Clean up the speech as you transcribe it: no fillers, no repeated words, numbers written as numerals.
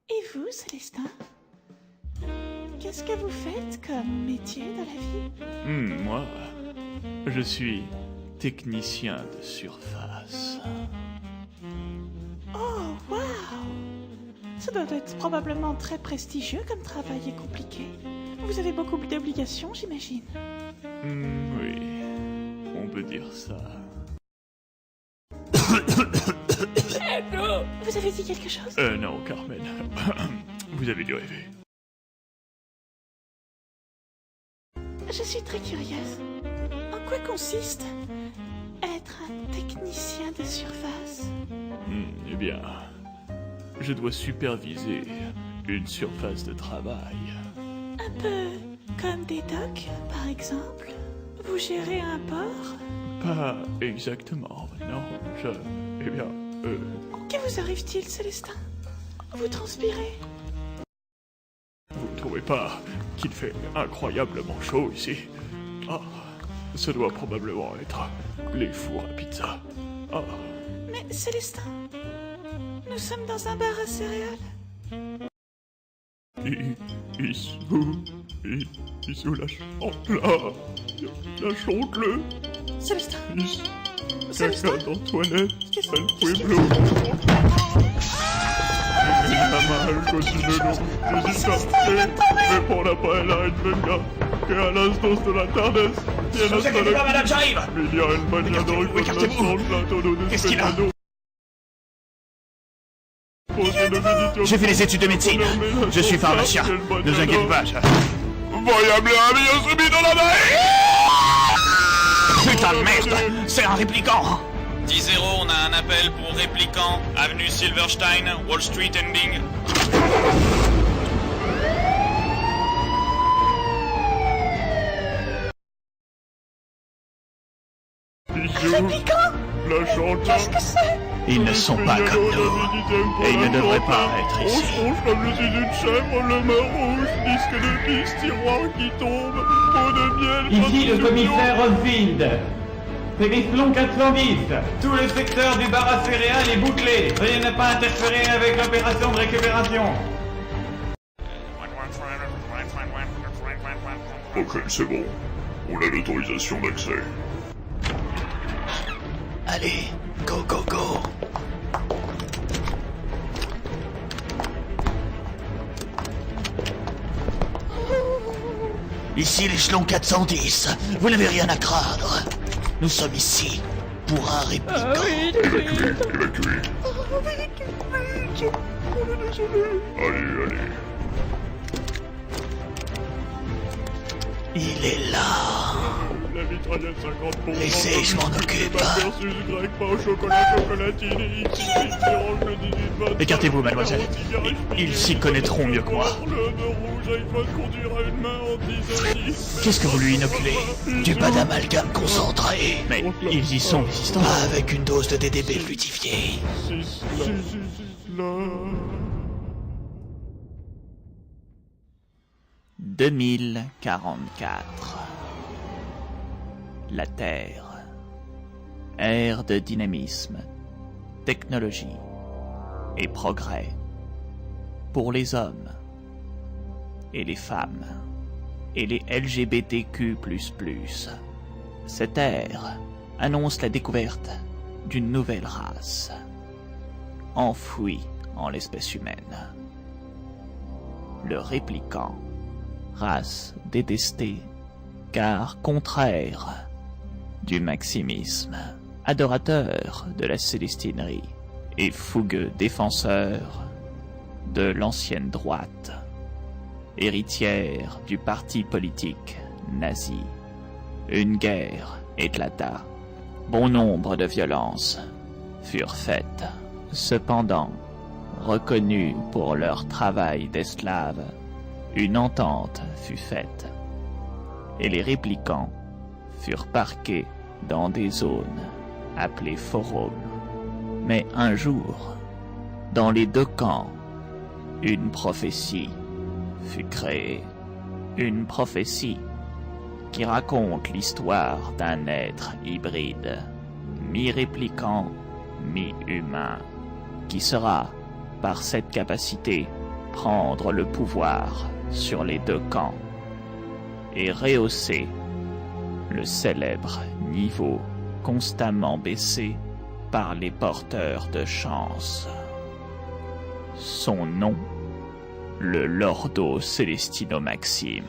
Et vous, Célestin? Qu'est-ce que vous faites comme métier dans la vie? Moi, je suis technicien de surface. Oh, waouh! Ça doit être probablement très prestigieux comme travail et compliqué. Vous avez beaucoup d'obligations, j'imagine. Oui, on peut dire ça. Vous avez dit quelque chose? Non, Carmen. Vous avez dû rêver. Je suis très curieuse. En quoi consiste être un technicien de surface? Eh bien, je dois superviser une surface de travail. Un peu comme des docks, par exemple? Vous gérez un port? Pas exactement, non, Eh bien, Que vous arrive-t-il, Célestin? Vous transpirez? vous ne trouvez pas qu'il fait incroyablement chaud ici? Ah, ce doit probablement être les fours à pizza. Ah, Mais Célestin, nous sommes dans un bar à céréales. Ils sous la chante-le. Célestin, Quelqu'un dans la toilette, elle Pueblo. Me por la paella en venga, que a las 2 de la tarde tienes pas, madame, j'arrive. Il y a un bañador con Écartez-vous. un plateau de Qu'est-ce qu'il a? despeñado. J'ai fait les études de médecine. Je suis pharmacien. Ne vous inquiétez pas, Voy a hablar a mí, subido la nariz. Putain de merde! C'est un répliquant! 10-0, on a un appel pour répliquant, avenue Silverstein, Wall Street Ending. Répliquant? La chante. Qu'est-ce que c'est? Ils ne sont pas comme nous. Et ils ne devraient pas être ici. Rouge comme je suis une chèvre, le main rouge, disque de piste, tiroir qui tombe, peau de miel. Ici le commissaire Oswald. Périsplon 410. Tout le secteur du bar à céréales est bouclé. Veuillez ne pas interférer avec l'opération de récupération. Ok, c'est bon. On a l'autorisation d'accès. Allez, go, go, go! Ici l'échelon 410. Vous n'avez rien à craindre. Nous sommes ici pour un répliquant. Évacué. Allez. Il est là. La mitraillette 50 pour Laissez, je m'en occupe. versus grec, pain au chocolat, chocolatine, le 18 Écartez-vous, mademoiselle. Ils s'y connaîtront mieux que moi. Qu'est-ce que vous lui inoculez? Du pas d'amalgame concentré. Mais ils y sont résistants. Pas avec une dose de DDB fluidifié. 2044. La Terre. Ère de dynamisme, technologie et progrès. Pour les hommes et les femmes et les LGBTQ++. Cette ère annonce la découverte d'une nouvelle race, enfouie en l'espèce humaine. Le répliquant, race détestée, car contraire du maximisme, adorateur de la célestinerie et fougueux défenseur de l'ancienne droite, héritière du parti politique nazi. Une guerre éclata. Bon nombre de violences furent faites. Cependant, reconnus pour leur travail d'esclaves, une entente fut faite, et les répliquants furent parqués dans des zones appelées forums. Mais un jour, dans les deux camps, une prophétie fut créée. Une prophétie qui raconte l'histoire d'un être hybride, mi-répliquant, mi-humain, qui sera, par cette capacité, prendre le pouvoir sur les deux camps et rehausser le célèbre niveau constamment baissé par les porteurs de chance. Son nom, le Lordo Celestino Maxime.